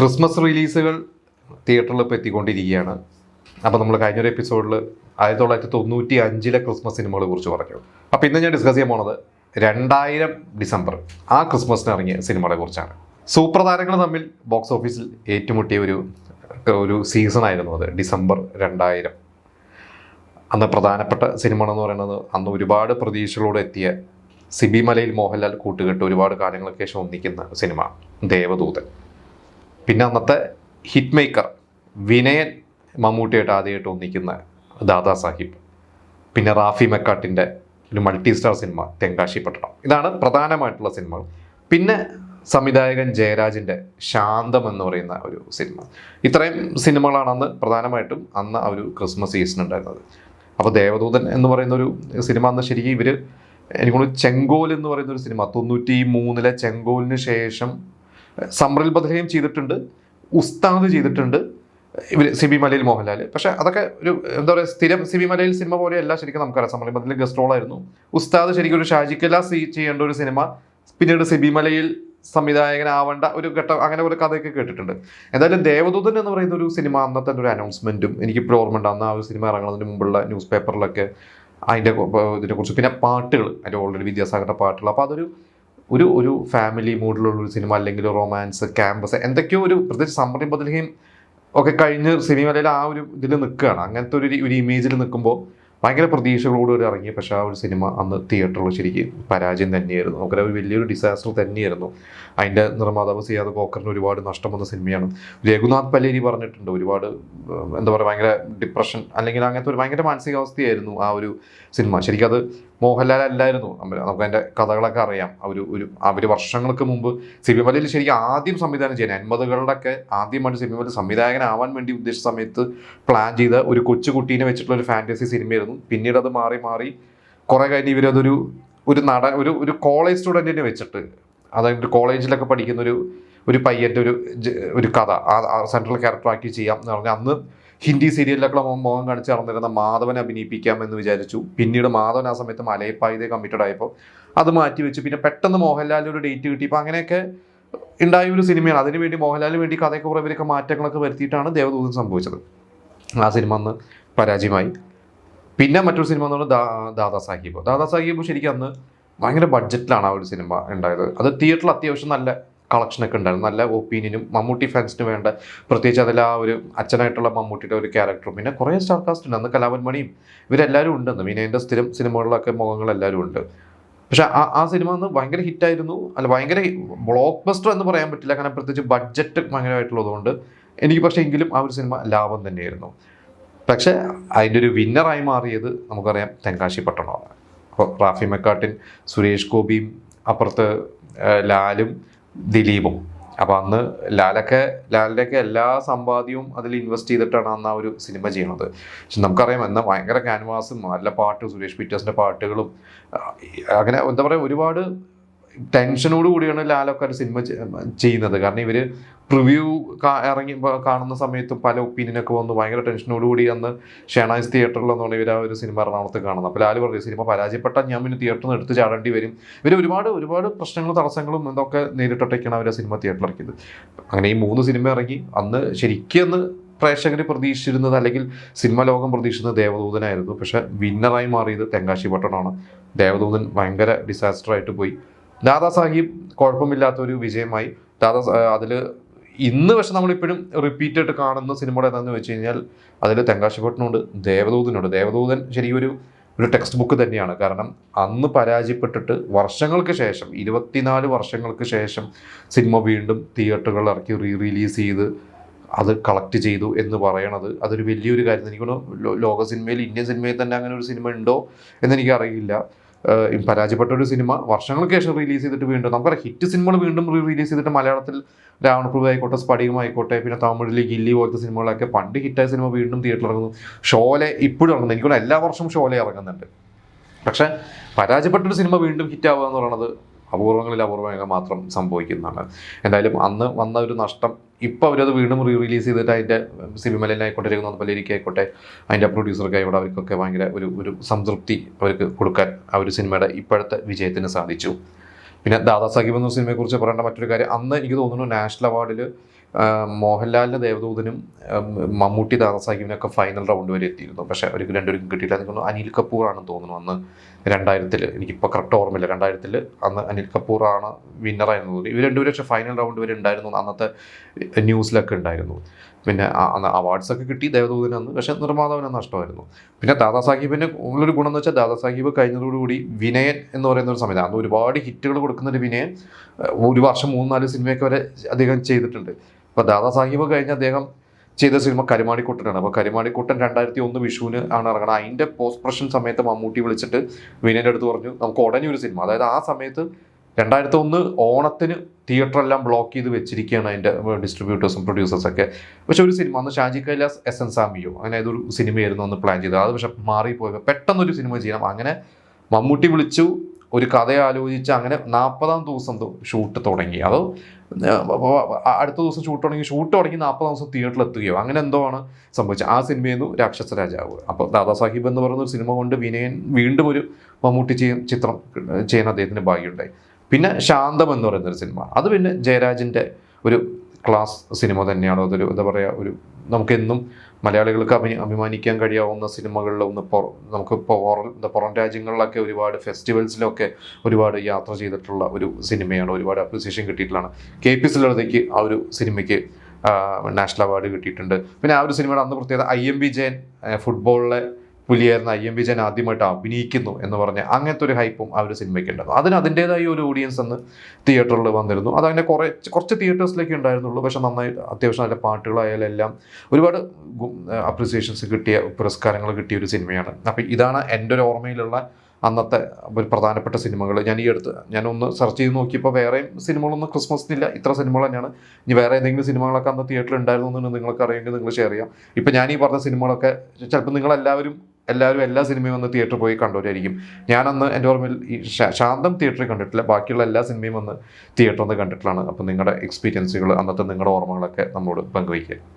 Christmas റിലീസുകൾ തിയേറ്ററിൽ ഇപ്പോൾ എത്തിക്കൊണ്ടിരിക്കുകയാണ്. അപ്പോൾ നമ്മൾ കഴിഞ്ഞൊരു എപ്പിസോഡിൽ 1995 ക്രിസ്മസ് സിനിമകളെ കുറിച്ച് പറഞ്ഞു. അപ്പോൾ ഇന്ന് ഞാൻ ഡിസ്കസ് ചെയ്യാൻ പോണത് 2000 ഡിസംബർ ആ ക്രിസ്മസിന് ഇറങ്ങിയ സിനിമകളെ കുറിച്ചാണ്. സൂപ്പർ താരങ്ങൾ തമ്മിൽ ബോക്സ് ഓഫീസിൽ ഏറ്റുമുട്ടിയ ഒരു സീസൺ ആയിരുന്നു അത്, ഡിസംബർ 2000. അന്ന് പ്രധാനപ്പെട്ട സിനിമ എന്ന് പറയുന്നത് അന്ന് ഒരുപാട് പ്രതീക്ഷകളോടെ എത്തിയ സിബി മലയിൽ മോഹൻലാൽ കൂട്ടുകെട്ട് ഒരുപാട് കാലങ്ങൾക്ക് ശേഷം ഒന്നിക്കുന്ന സിനിമ ദേവദൂതൻ. പിന്നെ അന്നത്തെ ഹിറ്റ് മേക്കർ വിനയൻ മമ്മൂട്ടിയായിട്ട് ആദ്യമായിട്ട് ഒന്നിക്കുന്ന ദാദാ സാഹിബ്. പിന്നെ റാഫി മെക്കാട്ടിൻ്റെ ഒരു മൾട്ടി സ്റ്റാർ സിനിമ തെങ്കാശി പട്ടണം. ഇതാണ് പ്രധാനമായിട്ടുള്ള സിനിമകൾ. പിന്നെ സംവിധായകൻ ജയരാജിൻ്റെ ശാന്തം എന്ന് പറയുന്ന ഒരു സിനിമ. ഇത്രയും സിനിമകളാണ് അന്ന് പ്രധാനമായിട്ടും ആ ഒരു ക്രിസ്മസ് സീസൺ ഉണ്ടായിരുന്നത്. അപ്പോൾ ദേവദൂതൻ എന്ന് പറയുന്ന ഒരു സിനിമ അന്ന് ശരിക്കും എനിക്കൊന്ന് ചെങ്കോൽ എന്ന് പറയുന്ന ഒരു സിനിമ 93 ചെങ്കോലിന് ശേഷം സമറിൽ ബദലയും ചെയ്തിട്ടുണ്ട്, ഉസ്താദ് ചെയ്തിട്ടുണ്ട് സിബി മലയിൽ മോഹൻലാൽ. പക്ഷെ അതൊക്കെ ഒരു എന്താ പറയുക, സ്ഥിരം സിബി മലയിൽ സിനിമ പോലെയല്ല. ശരിക്കും നമുക്കറിയാം, സമറിൽ ബദലിൽ ഗസ്റ്റ് റോളായിരുന്നു. ഉസ്താദ് ശരിക്കും ഒരു ഷാജിക്കല ചെയ്യേണ്ട ഒരു സിനിമ. പിന്നീട് സിബി മലയിൽ സംവിധായകനാവേണ്ട ഒരു ഘട്ടം, അങ്ങനെ ഒരു കഥയൊക്കെ കേട്ടിട്ടുണ്ട്. എന്തായാലും ദേവദൂതൻ എന്ന് പറയുന്ന ഒരു സിനിമ അന്നത്തെ ഒരു അനൗൺസ്മെന്റും എനിക്കിപ്പോഴും ഓർമ്മ ഉണ്ട്. അന്ന് ആ ഒരു സിനിമ ഇറങ്ങുന്നതിന് മുമ്പുള്ള ന്യൂസ് പേപ്പറിലൊക്കെ അതിൻ്റെ ഇതിനെക്കുറിച്ച്, പിന്നെ പാട്ടുകൾ, അതിൻ്റെ ഓൾറെഡി വിദ്യാസാഗറിൻ്റെ പാട്ടുകൾ. അപ്പോൾ അതൊരു ഒരു ഫാമിലി മൂഡിലുള്ള ഒരു സിനിമ, അല്ലെങ്കിൽ റൊമാൻസ്, ക്യാമ്പസ്, എന്തൊക്കെയോ ഒരു പ്രത്യേകിച്ച് സമറിൽ ബദലയും ഒക്കെ കഴിഞ്ഞ് സിനിമയിൽ ആ ഒരു ഇതിൽ നിൽക്കുകയാണ്. അങ്ങനത്തെ ഒരു ഇമേജിൽ നിൽക്കുമ്പോൾ ഭയങ്കര പ്രതീക്ഷകളോട് ഇറങ്ങി. പക്ഷേ ആ ഒരു സിനിമ അന്ന് തിയേറ്ററിൽ ശരിക്കും പരാജയം തന്നെയായിരുന്നു. നമുക്കറിയാം, ഒരു വലിയൊരു ഡിസാസ്റ്റർ തന്നെയായിരുന്നു. അതിൻ്റെ നിർമ്മാതാവ് സിയാദ് കോക്കറിന് ഒരുപാട് നഷ്ടം വന്ന സിനിമയാണ്. രഘുനാഥ് പല്ലേരി പറഞ്ഞിട്ടുണ്ട്, ഒരുപാട് എന്താ പറയുക, ഭയങ്കര ഡിപ്രഷൻ അല്ലെങ്കിൽ അങ്ങനത്തെ ഒരു ഭയങ്കര മാനസികാവസ്ഥയായിരുന്നു ആ ഒരു സിനിമ. ശരിക്കും അത് മോഹൻലാൽ അല്ലായിരുന്നു. നമുക്ക് അതിൻ്റെ കഥകളൊക്കെ അറിയാം. അവർ വർഷങ്ങൾക്ക് മുമ്പ് സിബി മലയിൽ ശരിക്കും ആദ്യം സംവിധാനം ചെയ്യാൻ 80കളുടെയൊക്കെ ആദ്യമായിട്ട് സിബി മലയിൽ സംവിധായകനാവാൻ വേണ്ടി ഉദ്ദേശിച്ച സമയത്ത് പ്ലാൻ ചെയ്ത ഒരു കൊച്ചുകുട്ടീനെ വെച്ചിട്ടുള്ള ഒരു ഫാൻറ്റസി സിനിമയായിരുന്നു. പിന്നീട് അത് മാറി കുറെ കഴിഞ്ഞ് ഇവരതൊരു ഒരു കോളേജ് സ്റ്റുഡൻറ്റിനെ വെച്ചിട്ട്, അതായത് കോളേജിലൊക്കെ പഠിക്കുന്ന ഒരു പയ്യൻ്റെ ഒരു കഥ സെൻട്രൽ ക്യാരക്ടറാക്കി ചെയ്യാം എന്ന് പറഞ്ഞാൽ അന്ന് ഹിന്ദി സീരിയലിലൊക്കെ മോഹം കാണിച്ച് നടന്നിരുന്ന മാധവനെ അഭിനയിപ്പിക്കാമെന്ന് വിചാരിച്ചു. പിന്നീട് മാധവൻ ആ സമയത്ത് മലയപ്പായതേ കമ്മിറ്റഡ് ആയപ്പോൾ അത് മാറ്റി വെച്ച് പിന്നെ പെട്ടെന്ന് മോഹൻലാലിന് ഒരു ഡേറ്റ് കിട്ടിയപ്പോൾ അങ്ങനെയൊക്കെ ഉണ്ടായ ഒരു സിനിമയാണ്. അതിനുവേണ്ടി മോഹൻലാലിന് വേണ്ടി കഥയൊക്കെ കുറേ പേരൊക്കെ മാറ്റങ്ങളൊക്കെ വരുത്തിയിട്ടാണ് ദേവദൂതൻ സംഭവിച്ചത്. ആ സിനിമ അന്ന് പരാജയമായി. പിന്നെ മറ്റൊരു സിനിമ എന്ന് പറഞ്ഞാൽ ദാദാ സാഹിബ് ശരിക്കും അന്ന് ഭയങ്കര ബഡ്ജറ്റിലാണ് ആ ഒരു സിനിമ ഉണ്ടായത്. അത് തിയേറ്ററിൽ അത്യാവശ്യം നല്ല കളക്ഷനൊക്കെ ഉണ്ടായിരുന്നു, നല്ല ഒപ്പീനിയനും. മമ്മൂട്ടി ഫാൻസിന് വേണ്ട, പ്രത്യേകിച്ച് അതിൽ ആ ഒരു അച്ഛനായിട്ടുള്ള മമ്മൂട്ടിയുടെ ഒരു ക്യാരക്ടറും, പിന്നെ കുറേ സ്റ്റാർ കാസ്റ്റ് ഉണ്ട്. അന്ന് കലാഭവൻ മണിയും ഇവരെല്ലാവരും ഉണ്ടെന്ന്. വിനയൻ്റെ സ്ഥിരം സിനിമകളിലൊക്കെ മുഖങ്ങളെല്ലാവരും ഉണ്ട്. പക്ഷെ ആ സിനിമ അന്ന് ഭയങ്കര ഹിറ്റായിരുന്നു. ഭയങ്കര ബ്ലോക്ക് ബസ്റ്റർ എന്ന് പറയാൻ പറ്റില്ല, കാരണം പ്രത്യേകിച്ച് ബഡ്ജറ്റ് ഭയങ്കരമായിട്ടുള്ളതുകൊണ്ട്. എനിക്ക് പക്ഷേ എങ്കിലും ആ ഒരു സിനിമ ലാഭം തന്നെയായിരുന്നു. പക്ഷേ അതിൻ്റെ ഒരു വിന്നറായി മാറിയത് നമുക്കറിയാം തെങ്കാശി പട്ടണമാണ്. അപ്പോൾ റാഫി മെക്കാട്ടിൻ, സുരേഷ് ഗോപിയും, അപ്പുറത്ത് ലാലും ദിലീപും. അപ്പോൾ അന്ന് ലാലിൻ്റെയൊക്കെ എല്ലാ സമ്പാദ്യവും അതിൽ ഇൻവെസ്റ്റ് ചെയ്തിട്ടാണ് അന്ന് ആ ഒരു സിനിമ ചെയ്യണത്. പക്ഷെ നമുക്കറിയാം, എന്നാൽ ഭയങ്കര ക്യാൻവാസും നല്ല പാട്ട്, സുരേഷ് പീറ്റേഴ്സിൻ്റെ പാട്ടുകളും, അങ്ങനെ എന്താ പറയുക, ഒരുപാട് ടെൻഷനോട് കൂടിയാണ് ലാലൊക്കെ ഒരു സിനിമ ചെയ്യുന്നത്. കാരണം ഇവർ പ്രിവ്യൂ ഇറങ്ങി കാണുന്ന സമയത്തും പല ഒപ്പീനിയനൊക്കെ വന്നു ഭയങ്കര ടെൻഷനോടുകൂടി അന്ന് ഷെണൈസ് തിയേറ്ററിലെന്ന് പറഞ്ഞാൽ ഇവർ ആ ഒരു സിനിമ എറണാകുളത്ത് കാണുന്നത്. അപ്പോൾ ലാല് പറഞ്ഞു, സിനിമ പരാജയപ്പെട്ടാൽ ഞാൻ പിന്നെ തിയേറ്ററിൽ നിന്ന് എടുത്ത് ചാടേണ്ടി വരും. ഇവർ ഒരുപാട് പ്രശ്നങ്ങളും തടസ്സങ്ങളും എന്തൊക്കെ നേരിട്ടൊക്കെയാണ് അവർ ആ സിനിമ തിയേറ്ററിൽ ഇറക്കിയത്. അങ്ങനെ ഈ 3 സിനിമ ഇറങ്ങി. അന്ന് ശരിക്കും പ്രേക്ഷകർ പ്രതീക്ഷിച്ചിരുന്നത്, അല്ലെങ്കിൽ സിനിമ ലോകം പ്രതീക്ഷിച്ചിരുന്നത് ദേവദൂതനായിരുന്നു. പക്ഷേ വിന്നറായി മാറിയത് തെങ്കാശി പട്ടണമാണ്. ദേവദൂതൻ ഭയങ്കര ഡിസാസ്റ്ററായിട്ട് പോയി. ദാദാ സാഹിബ് കുഴപ്പമില്ലാത്തൊരു വിജയമായി. അതിൽ ഇന്ന് പക്ഷെ നമ്മളിപ്പോഴും റിപ്പീറ്റ് ആയിട്ട് കാണുന്ന സിനിമയുടെ എന്താണെന്ന് വെച്ച് കഴിഞ്ഞാൽ അതിൽ തെങ്കാശിപ്പട്ടണമുണ്ട്, ദേവദൂതനുണ്ട്. ദേവദൂതൻ ശരിക്കും ഒരു ടെക്സ്റ്റ് ബുക്ക് തന്നെയാണ്. കാരണം അന്ന് പരാജയപ്പെട്ടിട്ട് വർഷങ്ങൾക്ക് ശേഷം, 24 വർഷങ്ങൾക്ക് ശേഷം സിനിമ വീണ്ടും തിയേറ്ററുകളിൽ ഇറക്കി റിലീസ് ചെയ്ത് അത് കളക്ട് ചെയ്തു എന്ന് പറയണത് അതൊരു വലിയൊരു കാര്യം. എനിക്കൊന്ന് ലോക സിനിമയിൽ, ഇന്ത്യൻ സിനിമയിൽ തന്നെ അങ്ങനെ ഒരു സിനിമ ഉണ്ടോ എന്നെനിക്കറിയില്ല. പരാജയപ്പെട്ട ഒരു സിനിമ വർഷങ്ങൾക്ക് ശേഷം റിലീസ് ചെയ്തിട്ട് വീണ്ടും, നമുക്കറിയാം ഹിറ്റ് സിനിമകൾ വീണ്ടും റിലീസ് ചെയ്തിട്ട് മലയാളത്തിൽ രാവണപ്രഭു ആയിക്കോട്ടെ, സ്ഫടികമായിക്കോട്ടെ, പിന്നെ തമിഴിൽ ഗില്ലി പോലത്തെ സിനിമകളൊക്കെ, പണ്ട് ഹിറ്റായ സിനിമ വീണ്ടും തിയേറ്ററിൽ ഇറങ്ങുന്നു. ഷോലെ ഇപ്പോഴും ഇറങ്ങുന്നത്, എനിക്കൊന്ന് എല്ലാ വർഷവും ഷോലെ ഇറങ്ങുന്നുണ്ട്. പക്ഷെ പരാജയപ്പെട്ടൊരു സിനിമ വീണ്ടും ഹിറ്റാവുക എന്ന് പറയുന്നത് അപൂർവങ്ങളിൽ മാത്രം സംഭവിക്കുന്നതാണ്. എന്തായാലും അന്ന് വന്ന ഒരു നഷ്ടം ഇപ്പോൾ അവരത് വീണ്ടും റിലീസ് ചെയ്തിട്ട് അതിൻ്റെ സിബി മലയിലായിക്കോട്ടെ, രഘുനാഥ് പല്ലേരിക്ക് ആയിക്കോട്ടെ, അതിൻ്റെ പ്രൊഡ്യൂസർക്ക് ആയിക്കോട്ടെ, അവർക്കൊക്കെ ഭയങ്കര ഒരു സംതൃപ്തി അവർക്ക് കൊടുക്കാൻ ആ ഒരു സിനിമയുടെ ഇപ്പോഴത്തെ വിജയത്തിന് സാധിച്ചു. പിന്നെ ദാദാ സാഹിബ് എന്ന സിനിമയെക്കുറിച്ച് പറയേണ്ട മറ്റൊരു കാര്യം, അന്ന് എനിക്ക് തോന്നുന്നു നാഷണൽ അവാർഡിൽ മോഹൻലാലിൻ്റെ ദേവദൂതനും മമ്മൂട്ടി ദാദാസാഹിബിനൊക്കെ ഫൈനൽ റൗണ്ട് വരെ എത്തിയിരുന്നു. പക്ഷേ അവർക്ക് രണ്ടുപേർക്കും കിട്ടിയില്ല. എനിക്ക് അനിൽ കപൂർ ആണെന്ന് തോന്നുന്നു അന്ന് 2000, എനിക്കിപ്പോൾ കറക്റ്റ് ഓർമ്മയില്ല, 2000 അന്ന് അനിൽ കപൂറാണ് വിന്നറായിരുന്നു തോന്നി. ഇവർ രണ്ടുപേരും പക്ഷേ ഫൈനൽ റൗണ്ട് വരെ ഉണ്ടായിരുന്നു അന്നത്തെ ന്യൂസിലൊക്കെ ഉണ്ടായിരുന്നു. പിന്നെ അവാർഡ്സൊക്കെ കിട്ടി ദേവദൂതന് അന്ന്, പക്ഷേ നിർമ്മാതാവിന് നഷ്ടമായിരുന്നു. പിന്നെ ദാദാസാഹിബിന് ഉള്ളൊരു ഗുണം എന്ന് വെച്ചാൽ ദാദാസാഹിബ് കഴിഞ്ഞതോടുകൂടി വിനയൻ എന്ന് പറയുന്ന ഒരു സംവിധാനം, അന്ന് ഒരുപാട് ഹിറ്റുകൾ കൊടുക്കുന്നൊരു വിനയൻ ഒരു വർഷം 3-4 സിനിമയൊക്കെ വരെ അദ്ദേഹം ചെയ്തിട്ടുണ്ട്. അപ്പോൾ ദാദാസാഹിബ് കഴിഞ്ഞ് അദ്ദേഹം ചെയ്ത സിനിമ കരുമാടിക്കുട്ടനാണ്. അപ്പോൾ കരുമാടിക്കുട്ടൻ 2001 വിഷുവിന് ആണ് ഇറങ്ങണം. അതിൻ്റെ പോസ്റ്റ് പ്രൊഡക്ഷൻ സമയത്ത് മമ്മൂട്ടി വിളിച്ചിട്ട് വിനയൻ്റെ അടുത്ത് പറഞ്ഞു നമുക്ക് ഉടനെ ഒരു സിനിമ, അതായത് ആ സമയത്ത് 2001 ഓണത്തിന് തിയേറ്ററെല്ലാം ബ്ലോക്ക് ചെയ്ത് വെച്ചിരിക്കുകയാണ് അതിൻ്റെ ഡിസ്ട്രിബ്യൂട്ടേഴ്സും പ്രൊഡ്യൂസേഴ്സൊക്കെ. പക്ഷെ ഒരു സിനിമ അന്ന് ഷാജി കൈലാസ് എസ്.എൻ. സാമിയോ അങ്ങനെ ഏതൊരു സിനിമയായിരുന്നു അന്ന് പ്ലാൻ ചെയ്തത്. അത് പക്ഷെ മാറിപ്പോയി, പെട്ടെന്നൊരു സിനിമ ചെയ്യണം. അങ്ങനെ മമ്മൂട്ടി വിളിച്ചു, ഒരു കഥ ആലോചിച്ച് അങ്ങനെ 40-ാം ദിവസം ഷൂട്ട് തുടങ്ങി. അതോ അടുത്ത ദിവസം ഷൂട്ട് തുടങ്ങി 40 ദിവസം തിയേറ്ററിൽ എത്തുകയോ അങ്ങനെ എന്തോ ആണ് സംഭവിച്ചത്. ആ സിനിമയായിരുന്നു രാക്ഷസ രാജാവ്. അപ്പോൾ ദാദാസാഹിബ് എന്ന് പറയുന്ന ഒരു സിനിമ കൊണ്ട് വിനയൻ വീണ്ടും ഒരു മമ്മൂട്ടി ചിത്രം ചെയ്യാൻ അദ്ദേഹത്തിന് ഭാഗ്യമുണ്ടായി. പിന്നെ ശാന്തം എന്ന് പറയുന്നൊരു സിനിമ, അത് പിന്നെ ജയരാജിൻ്റെ ഒരു ക്ലാസ് സിനിമ തന്നെയാണ്. അതൊരു എന്താ പറയുക, ഒരു നമുക്കെന്നും മലയാളികൾക്ക് അഭിമാനിക്കാൻ കഴിയാവുന്ന സിനിമകളിൽ ഒന്ന്. നമുക്ക് പുറം രാജ്യങ്ങളിലൊക്കെ ഒരുപാട് ഫെസ്റ്റിവൽസിലൊക്കെ ഒരുപാട് യാത്ര ചെയ്തിട്ടുള്ള ഒരു സിനിമയാണ്. ഒരുപാട് അപ്രിസിയേഷൻ കിട്ടിയിട്ടുള്ളതാണ്. KP സുലളിതയ്ക്ക് ആ ഒരു സിനിമയ്ക്ക് നാഷണൽ അവാർഡ് കിട്ടിയിട്ടുണ്ട്. പിന്നെ ആ ഒരു സിനിമയുടെ അന്ന് പ്രത്യേകത IMB ജയൻ ഫുട്ബോളിലെ പുലിയായിരുന്ന IMB ജയൻ ആദ്യമായിട്ട് അഭിനയിക്കുന്നു എന്ന് പറഞ്ഞ അങ്ങനത്തെ ഒരു ഹൈപ്പും ആ ഒരു സിനിമയ്ക്ക് ഉണ്ടായിരുന്നു. അതിന് അതിൻ്റേതായ ഒരു ഓഡിയൻസ് അന്ന് തിയേറ്ററിൽ വന്നിരുന്നു. അതങ്ങനെ കുറച്ച് തിയേറ്റേഴ്സിലേക്ക് ഉണ്ടായിരുന്നുള്ളൂ. പക്ഷെ നന്നായി അത്യാവശ്യം നല്ല പാട്ടുകളായാലും എല്ലാം ഒരുപാട് അപ്രിസിയേഷൻസ് കിട്ടിയ, പുരസ്കാരങ്ങൾ കിട്ടിയ ഒരു സിനിമയാണ്. അപ്പം ഇതാണ് എൻ്റെ ഒരു ഓർമ്മയിലുള്ള അന്നത്തെ ഒരു പ്രധാനപ്പെട്ട സിനിമകൾ. ഞാനൊന്ന് സെർച്ച് ചെയ്ത് നോക്കിയപ്പോൾ വേറെയും സിനിമകളൊന്നും ക്രിസ്മസിനില്ല, ഇത്ര സിനിമകൾ തന്നെയാണ്. ഇനി വേറെ ഏതെങ്കിലും സിനിമകളൊക്കെ അന്ന് തിയേറ്ററിൽ ഉണ്ടായിരുന്നു എന്ന് നിങ്ങൾക്ക് അറിയുമെങ്കിൽ നിങ്ങൾ ഷെയർ ചെയ്യാം. ഇപ്പം ഞാൻ ഈ പറഞ്ഞ സിനിമകളൊക്കെ ചിലപ്പോൾ നിങ്ങളെല്ലാവരും എല്ലാ സിനിമയും വന്ന് തിയേറ്ററിൽ പോയി കണ്ടവരായിരിക്കും. ഞാനന്ന് എൻ്റെ ഓർമ്മയിൽ ഈ ശാന്തം തിയേറ്ററിൽ കണ്ടിട്ടില്ല, ബാക്കിയുള്ള എല്ലാ സിനിമയും വന്ന് തിയേറ്ററിൽ നിന്ന് കണ്ടിട്ടുള്ളതാണ്. അപ്പോൾ നിങ്ങളുടെ എക്സ്പീരിയൻസുകൾ, അന്നത്തെ നിങ്ങളുടെ ഓർമ്മകളൊക്കെ നമ്മളോട് പങ്കുവയ്ക്കുക.